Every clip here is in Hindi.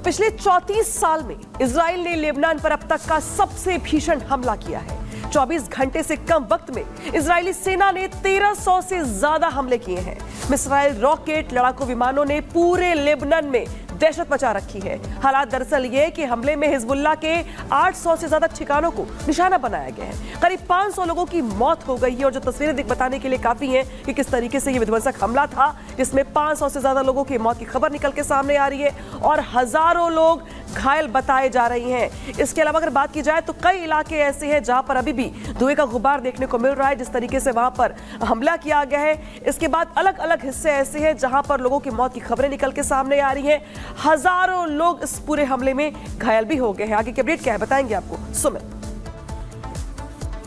पिछले 34 साल में इजराइल ने लेबनान पर अब तक का सबसे भीषण हमला किया है। 24 घंटे से कम वक्त में इजरायली सेना ने 1300 से ज्यादा हमले किए हैं। मिसाइल, रॉकेट, लड़ाकू विमानों ने पूरे लेबनान में दहशत मचा रखी है। हालात दरअसल ये कि हमले में हिजबुल्लाह के 800 से ज्यादा ठिकानों को निशाना बनाया गया है। करीब 500 लोगों की मौत हो गई है और जो तस्वीरें बताने के लिए काफी हैं कि किस तरीके से ये विध्वंसक हमला था, जिसमें 500 से ज्यादा लोगों की मौत की खबर निकल के सामने आ रही है और हजारों लोग घायल बताए जा रही हैं। इसके अलावा अगर बात की जाए तो कई इलाके ऐसे हैं जहां पर अभी भी धुएं का गुबार देखने को मिल रहा है, जिस तरीके से वहां पर हमला किया गया है। इसके बाद अलग अलग हिस्से ऐसे हैं जहां पर लोगों की मौत की खबरें निकल के सामने आ रही हैं। हजारों लोग इस पूरे हमले में घायल भी हो गए हैं। आगे की अपडेट क्या है बताएंगे आपको सुमित।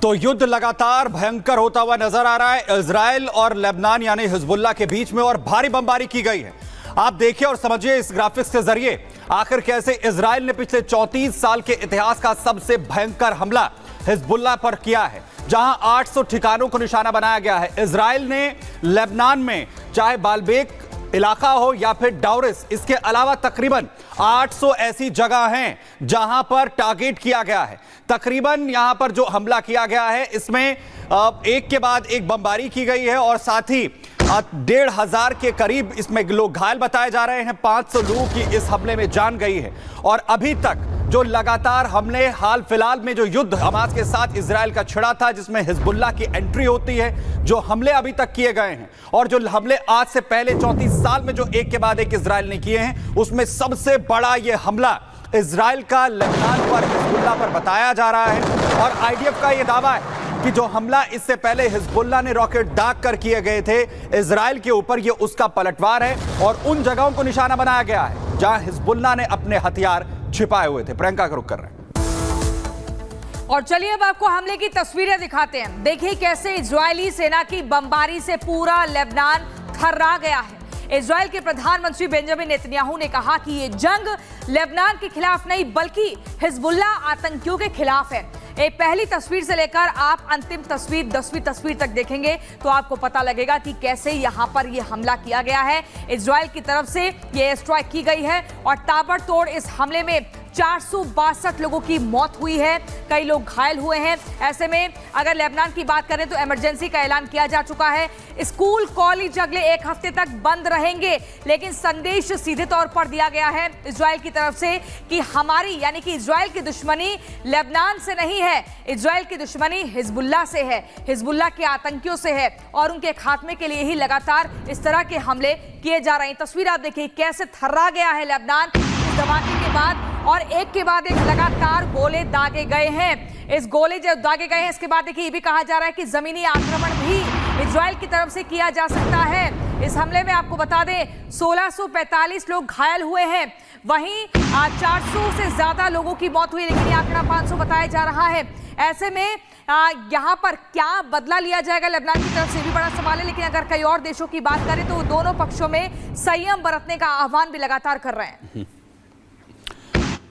तो युद्ध लगातार भयंकर होता हुआ नजर आ रहा है इजराइल और लेबनान यानी हिजबुल्लाह के बीच में, और भारी बमबारी की गई है। आप देखिए और समझिए इस ग्राफिक्स के जरिए आखिर कैसे इजराइल ने पिछले 34 साल के इतिहास का सबसे भयंकर हमला हिजबुल्लाह पर किया है, जहां 800 ठिकानों को निशाना बनाया गया है। इजराइल ने लेबनान में चाहे बालबेक इलाका हो या फिर डाउरिस, इसके अलावा तकरीबन 800 ऐसी जगह हैं जहां पर टारगेट किया गया है। तकरीबन यहां पर जो हमला किया गया है इसमें एक के बाद एक बमबारी की गई है और साथ ही 1500 के करीब इसमें लोग घायल बताए जा रहे हैं। 500 लोगों की इस हमले में जान गई है और अभी तक जो लगातार हमले हाल फिलहाल में जो युद्ध हमास के साथ इजराइल का छिड़ा था, जिसमें हिजबुल्लाह की एंट्री होती है, जो हमले अभी तक किए गए हैं और जो हमले आज से पहले 34 साल में जो एक के बाद एक इजराइल ने किए हैं, उसमें सबसे बड़ा यह हमला इजराइल का लेबनान पर हिजबुल्लाह पर बताया जा रहा है। और आईडीएफ का यह दावा है कि जो हमला इससे पहले हिजबुल्लाह ने रॉकेट दाग कर किए गए थे इजराइल के ऊपर, यह उसका पलटवार है और उन जगहों को निशाना बनाया गया है जहां हिजबुल्लाह ने अपने हथियार छिपाए हुए थे। प्रियंका का रुख कर रहे हैं। और चलिए अब आपको हमले की तस्वीरें दिखाते हैं। देखिए कैसे इजरायली सेना की बमबारी से पूरा लेबनान थर्रा गया है। इजराइल के प्रधानमंत्री बेंजामिन नेतन्याहू ने कहा कि ये जंग लेबनान के खिलाफ नहीं बल्कि हिजबुल्लाह आतंकियों के खिलाफ है। एक पहली तस्वीर से लेकर आप अंतिम तस्वीर 10वीं तस्वीर तक देखेंगे तो आपको पता लगेगा कि कैसे यहां पर यह हमला किया गया है। इजराइल की तरफ से यह स्ट्राइक की गई है और ताबड़तोड़ इस हमले में 462 लोगों की मौत हुई है, कई लोग घायल हुए हैं। ऐसे में अगर लेबनान की बात करें तो इमरजेंसी का ऐलान किया जा चुका है। स्कूल, कॉलेज अगले 1 हफ्ते तक बंद रहेंगे, लेकिन संदेश सीधे तौर पर दिया गया है इजराइल की तरफ से कि हमारी यानी कि इजराइल की दुश्मनी लेबनान से नहीं है, इजराइल की दुश्मनी हिजबुल्लाह से है, हिजबुल्लाह के आतंकियों से है और उनके खात्मे के लिए ही लगातार इस तरह के हमले किए जा रहे हैं। तस्वीर आप देखिए कैसे थर्रा गया है लेबनान इस धमाके के बाद, और एक के बाद एक लगातार गोले दागे गए हैं। इस गोले जो दागे गए हैं इसके बाद देखिए ये भी कहा जा रहा है कि जमीनी आक्रमण भी इजराइल की तरफ से किया जा सकता है। इस हमले में आपको बता दें 1645 लोग घायल हुए हैं, वहीं 400 से ज्यादा लोगों की मौत हुई, लेकिन ये आंकड़ा 500 बताया जा रहा है। ऐसे में यहाँ पर क्या बदला लिया जाएगा लेबनान की तरफ से भी बड़ा सवाल है। लेकिन अगर कई और देशों की बात करें तो दोनों पक्षों में संयम बरतने का आह्वान भी लगातार कर रहे हैं।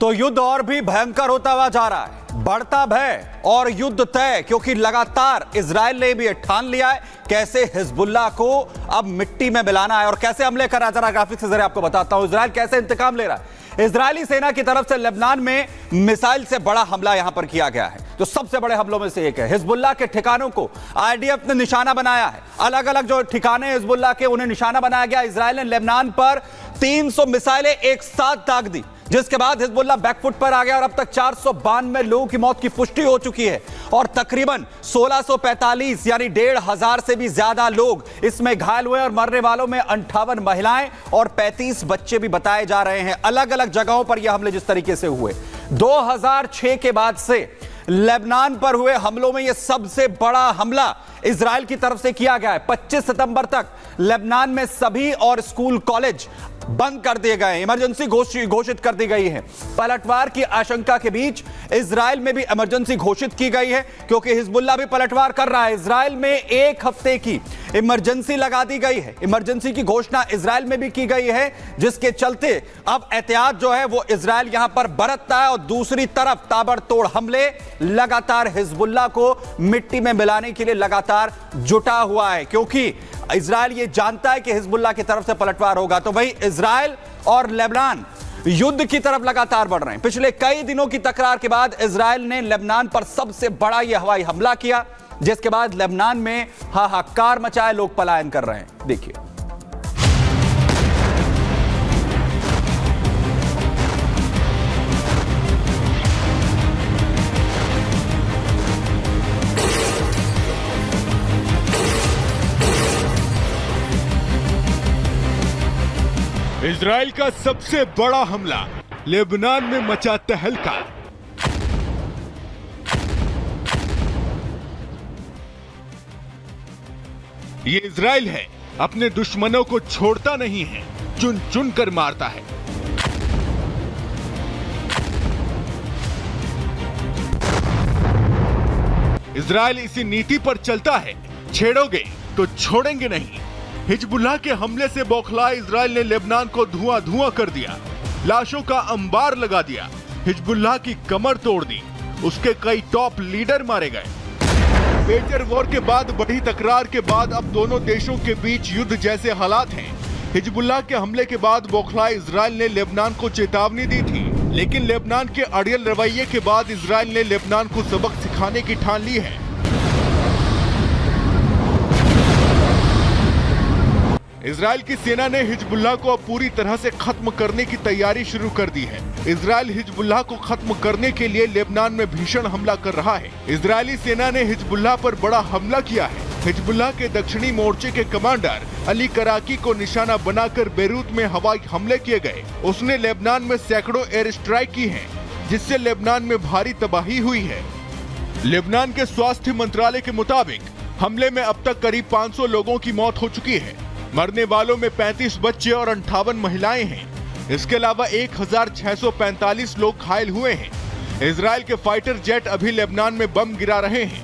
तो युद्ध और भी भयंकर होता हुआ जा रहा है, बढ़ता भय और युद्ध तय, क्योंकि लगातार इजराइल ने भी ठान लिया है कैसे हिजबुल्लाह को अब मिट्टी में मिलाना है और कैसे हमले कर रहा है। जरा ग्राफिक्स से जरा आपको बताता हूं इजराइल कैसे इंतकाम ले रहा है। इजरायली सेना की तरफ से लेबनान में मिसाइल से बड़ा हमला यहां पर किया गया है, जो सबसे बड़े हमलों में से एक है। हिजबुल्लाह के ठिकानों को आईडीएफ ने निशाना बनाया है, अलग अलग जो ठिकाने हिजबुल्लाह के उन्हें निशाना बनाया गया। इजराइल ने लेबनान पर 300 मिसाइलें एक साथ दाग दी, जिसके बाद हिजबुल्लाह बैकफुट पर आ गया और अब तक 492 लोगों की मौत की पुष्टि हो चुकी है और तकरीबन 1645 यानी 1500 से भी ज्यादा लोग इसमें घायल हुए और मरने वालों में 58 महिलाएं और 35 बच्चे भी बताए जा रहे हैं। अलग अलग जगहों पर यह हमले जिस तरीके से हुए 2006 के बाद से लेबनान पर हुए हमलों में यह सबसे बड़ा हमला इजराइल की तरफ से किया गया है। 25 सितंबर तक लेबनान में सभी और स्कूल, कॉलेज बंद कर दिए गए, इमरजेंसी घोषित कर दी गई है। पलटवार की आशंका के बीच इजराइल में भी इमरजेंसी घोषित की गई है, क्योंकि हिजबुल्लाह भी पलटवार कर रहा है। इजराइल में 1 हफ्ते की इमरजेंसी लगा दी गई है, इमरजेंसी की घोषणा इजराइल में भी की गई है, जिसके चलते अब एहतियात जो है वो इजराइल यहां पर बरतता है और दूसरी तरफ ताबड़तोड़ हमले लगातार हिजबुल्लाह को मिट्टी में मिलाने के लिए लगातार जुटा हुआ है, क्योंकि इजराइल ये जानता है कि हिजबुल्लाह की तरफ से पलटवार होगा। तो भाई इजराइल और लेबनान युद्ध की तरफ लगातार बढ़ रहे हैं। पिछले कई दिनों की तकरार के बाद इजराइल ने लेबनान पर सबसे बड़ा यह हवाई हमला किया, जिसके बाद लेबनान में हाहाकार मचाए, लोग पलायन कर रहे हैं। देखिए। इजराइल का सबसे बड़ा हमला, लेबनान में मचा तहलका। ये इजराइल है, अपने दुश्मनों को छोड़ता नहीं है, चुन चुन कर मारता है। इजराइल इसी नीति पर चलता है, छेड़ोगे तो छोड़ेंगे नहीं। हिजबुल्लाह के हमले से बौखलाए इजराइल ने लेबनान को धुआं धुआं कर दिया, लाशों का अंबार लगा दिया, हिजबुल्लाह की कमर तोड़ दी, उसके कई टॉप लीडर मारे गए। मेजर वॉर के बाद बढ़ी तकरार के बाद अब दोनों देशों के बीच युद्ध जैसे हालात हैं। हिजबुल्लाह के हमले के बाद बौखलाए इजराइल ने लेबनान को चेतावनी दी थी, लेकिन लेबनान के अड़ियल रवैये के बाद इजराइल ने लेबनान को सबक सिखाने की ठान ली है। इजराइल की सेना ने हिजबुल्लाह को अब पूरी तरह से खत्म करने की तैयारी शुरू कर दी है। इजराइल हिजबुल्लाह को खत्म करने के लिए लेबनान में भीषण हमला कर रहा है। इजरायली सेना ने हिजबुल्लाह पर बड़ा हमला किया है। हिजबुल्लाह के दक्षिणी मोर्चे के कमांडर अली कराकी को निशाना बनाकर बेरूत में हवाई हमले किए गए। उसने लेबनान में सैकड़ों एयर स्ट्राइक की हैं, जिससे लेबनान में भारी तबाही हुई है। लेबनान के स्वास्थ्य मंत्रालय के मुताबिक हमले में अब तक करीब 500 लोगों की मौत हो चुकी है। मरने वालों में 35 बच्चे और 58 महिलाएं हैं। इसके अलावा 1645 लोग घायल हुए हैं। इजराइल के फाइटर जेट अभी लेबनान में बम गिरा रहे हैं।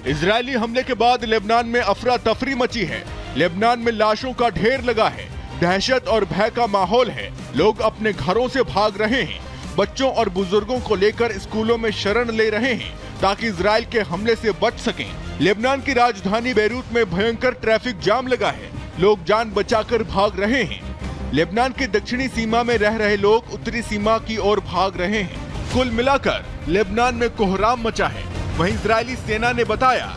इजरायली हमले के बाद लेबनान में अफरा तफरी मची है। लेबनान में लाशों का ढेर लगा है, दहशत और भय का माहौल है। लोग अपने घरों से भाग रहे हैं। बच्चों और बुजुर्गों को लेकर स्कूलों में शरण ले रहे हैं ताकि इजराइल के हमले से बच सकें। लेबनान की राजधानी बेरूत में भयंकर ट्रैफिक जाम लगा है। लोग जान बचाकर भाग रहे हैं। लेबनान के दक्षिणी सीमा में रह रहे लोग उत्तरी सीमा की ओर भाग रहे हैं। कुल मिलाकर लेबनान में कोहराम मचा है। वहीं इजरायली सेना ने बताया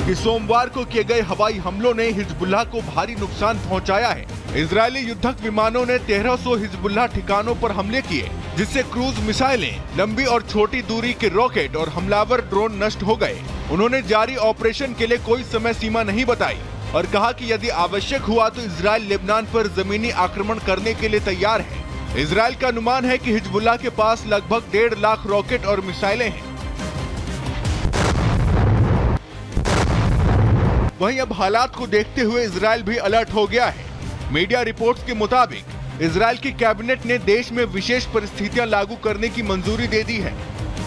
कि सोमवार को किए गए हवाई हमलों ने हिजबुल्लाह को भारी नुकसान पहुंचाया है। इजरायली युद्धक विमानों ने 1300 हिजबुल्लाह ठिकानों पर हमले किए, जिससे क्रूज मिसाइलें, लंबी और छोटी दूरी के रॉकेट और हमलावर ड्रोन नष्ट हो गए। उन्होंने जारी ऑपरेशन के लिए कोई समय सीमा नहीं बताई और कहा कि यदि आवश्यक हुआ तो इजराइल लेबनान पर जमीनी आक्रमण करने के लिए तैयार है। इजराइल का अनुमान है कि हिजबुल्लाह के पास लगभग 1.5 लाख रॉकेट और मिसाइलें हैं। वहीं अब हालात को देखते हुए इजराइल भी अलर्ट हो गया है। मीडिया रिपोर्ट्स के मुताबिक इजराइल की कैबिनेट ने देश में विशेष परिस्थितियां लागू करने की मंजूरी दे दी है।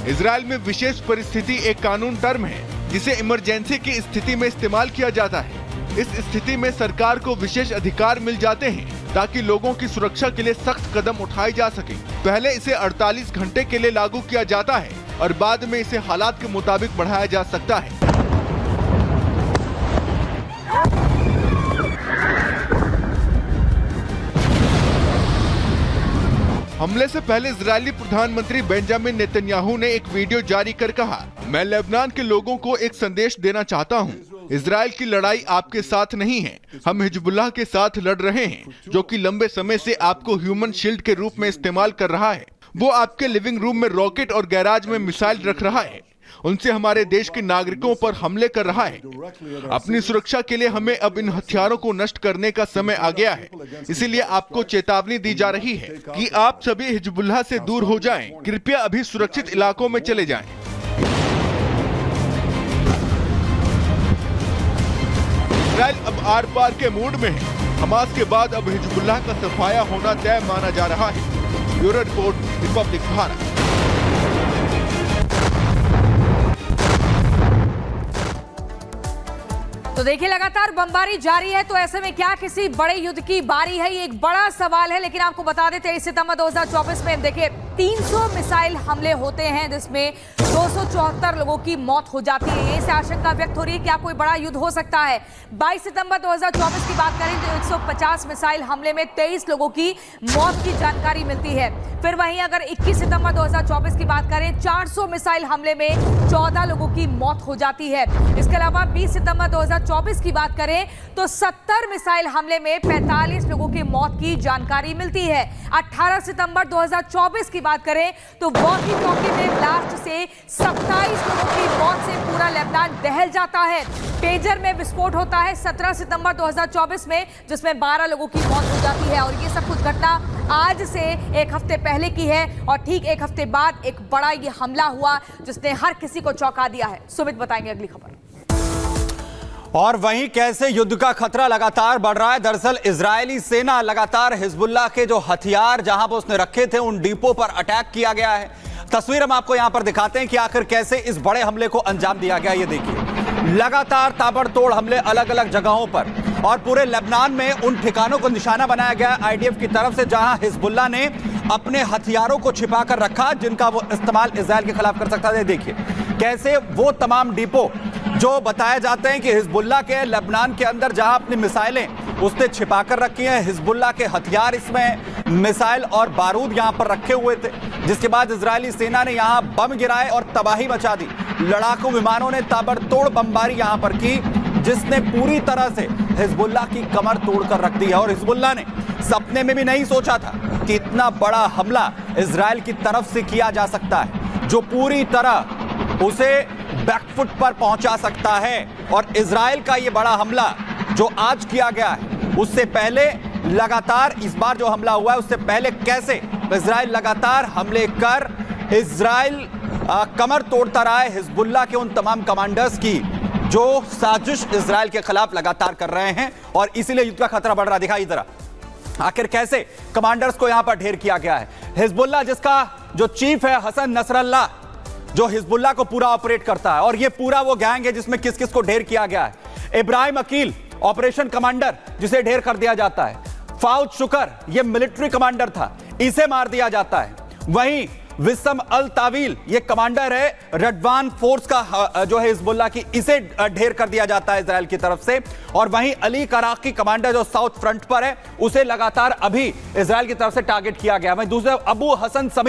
इजराइल में विशेष परिस्थिति एक कानून टर्म है जिसे इमरजेंसी की स्थिति में इस्तेमाल किया जाता है। इस स्थिति में सरकार को विशेष अधिकार मिल जाते हैं ताकि लोगों की सुरक्षा के लिए सख्त कदम उठाए जा सके। पहले इसे 48 घंटे के लिए लागू किया जाता है और बाद में इसे हालात के मुताबिक बढ़ाया जा सकता है। हमले से पहले इजरायली प्रधानमंत्री बेंजामिन नेतन्याहू ने एक वीडियो जारी कर कहा, मैं लेबनान के लोगों को एक संदेश देना चाहता हूं। इजराइल की लड़ाई आपके साथ नहीं है, हम हिजबुल्लाह के साथ लड़ रहे हैं, जो कि लंबे समय से आपको ह्यूमन शील्ड के रूप में इस्तेमाल कर रहा है। वो आपके लिविंग रूम में रॉकेट और गैराज में मिसाइल रख रहा है। उनसे हमारे देश के नागरिकों पर हमले कर रहा है। अपनी सुरक्षा के लिए हमें अब इन हथियारों को नष्ट करने का समय आ गया है। इसीलिए आपको चेतावनी दी जा रही है कि आप सभी हिजबुल्लाह से दूर हो जाएं। कृपया अभी सुरक्षित इलाकों में चले जाएं। इजराइल अब आर पार के मूड में है। हमास के बाद अब हिजबुल्लाह का सफाया होना तय माना जा रहा है। Bureau report, Republic Bharat. तो देखिए, लगातार बमबारी जारी है, तो ऐसे में क्या किसी बड़े युद्ध की बारी है, ये एक बड़ा सवाल है। लेकिन आपको बता देते हैं, सितंबर 2024 में देखिए 300 मिसाइल हमले होते हैं, जिसमें 274 लोगों की मौत हो जाती है। इससे आशंका व्यक्त हो रही है क्या कोई बड़ा युद्ध हो सकता है। 22 सितंबर 2024 की बात करें तो 150 मिसाइल हमले में 23 लोगों की मौत की जानकारी मिलती है। फिर वहीं अगर 21 सितंबर 2024 की बात करें, 400 मिसाइल हमले में 14 लोगों की मौत हो जाती है। इसके अलावा 20 सितंबर 2024 की बात करें तो 70 मिसाइल हमले में 45 लोगों की मौत की जानकारी मिलती है। 18 सितंबर 2024 की बात करें तो वॉकी टॉकी में ब्लास्ट से 27 लोगों की मौत से पूरा लेबनान दहल जाता है। पेजर में विस्फोट होता है 17 सितंबर 2024 में, जिसमें 12 लोगों की मौत हो जाती है। और ये सब कुछ घटना आज से एक हफ्ते पहले की है और ठीक एक हफ्ते बाद एक बड़ा ये हमला हुआ जिसने हर किसी को चौंका दिया है। सुमित बताएंगे अगली खबर। और वहीं कैसे युद्ध का खतरा लगातार बढ़ रहा है। दरअसल इजरायली सेना लगातार हिजबुल्लाह के जो हथियार जहां पर उसने रखे थे उन डिपो पर अटैक किया गया है। तस्वीर हम आपको यहां पर दिखाते हैं कि आखिर कैसे इस बड़े हमले को अंजाम दिया गया। ये देखिए, लगातार ताबड़तोड़ हमले अलग अलग जगहों पर और पूरे लेबनान में उन ठिकानों को निशाना बनाया गया आईडीएफ की तरफ से जहां हिजबुल्लाह ने अपने हथियारों को छिपा कर रखा जिनका वो इस्तेमाल इजराइल के खिलाफ कर सकता है। देखिए कैसे वो तमाम डिपो जो बताए जाते हैं कि हिजबुल्लाह के लेबनान के अंदर जहां अपनी मिसाइलें उसने छिपा कर रखी हैं, हिजबुल्लाह के हथियार इसमें मिसाइल और बारूद यहां पर रखे हुए थे, जिसके बाद इजरायली सेना ने यहां बम गिराए और तबाही मचा दी। लड़ाकू विमानों ने ताबड़तोड़ बमबारी यहां पर की जिसने पूरी तरह से हिजबुल्लाह की कमर तोड़कर रख दी है। और हिजबुल्लाह ने सपने में भी नहीं सोचा था कि इतना बड़ा हमला इजराइल की तरफ से किया जा सकता है, जो पूरी तरह उसे बैकफुट पर पहुंचा सकता है। और इजराइल का यह बड़ा हमला जो आज किया गया है, उससे पहले लगातार इस बार जो हमला हुआ है उससे पहले कैसे इजराइल लगातार हमले कर इजराइल कमर तोड़ता रहा है हिजबुल्लाह के उन तमाम कमांडर्स की जो साजिश इजराइल के खिलाफ लगातार कर रहे हैं और इसीलिए युद्ध का खतरा बढ़ रहा है। दिखाई जरा आखिर कैसे कमांडर्स को यहां पर ढेर किया गया है। हिजबुल्लाह जिसका जो चीफ है हसन नसरल्लाह, जो हिजबुल्लाह को पूरा ऑपरेट करता है और ये पूरा वो गैंग है जिसमें किस किस को ढेर किया गया है। इब्राहिम अकील ऑपरेशन कमांडर जिसे ढेर कर दिया जाता है। फाउद शुकर ये मिलिट्री कमांडर था, इसे मार दिया जाता है। वहीं विसम अल तावील ये कमांडर है रडवान फोर्स का जो है हिजबुल्लाह की, इसे ढेर कर दिया जाता है इजराइल की तरफ से। और वहीं अली कराकी कमांडर जो साउथ फ्रंट पर है उसे लगातार अभी इजराइल की तरफ से टारगेट किया गया। वहीं दूसरे अबू हसन समी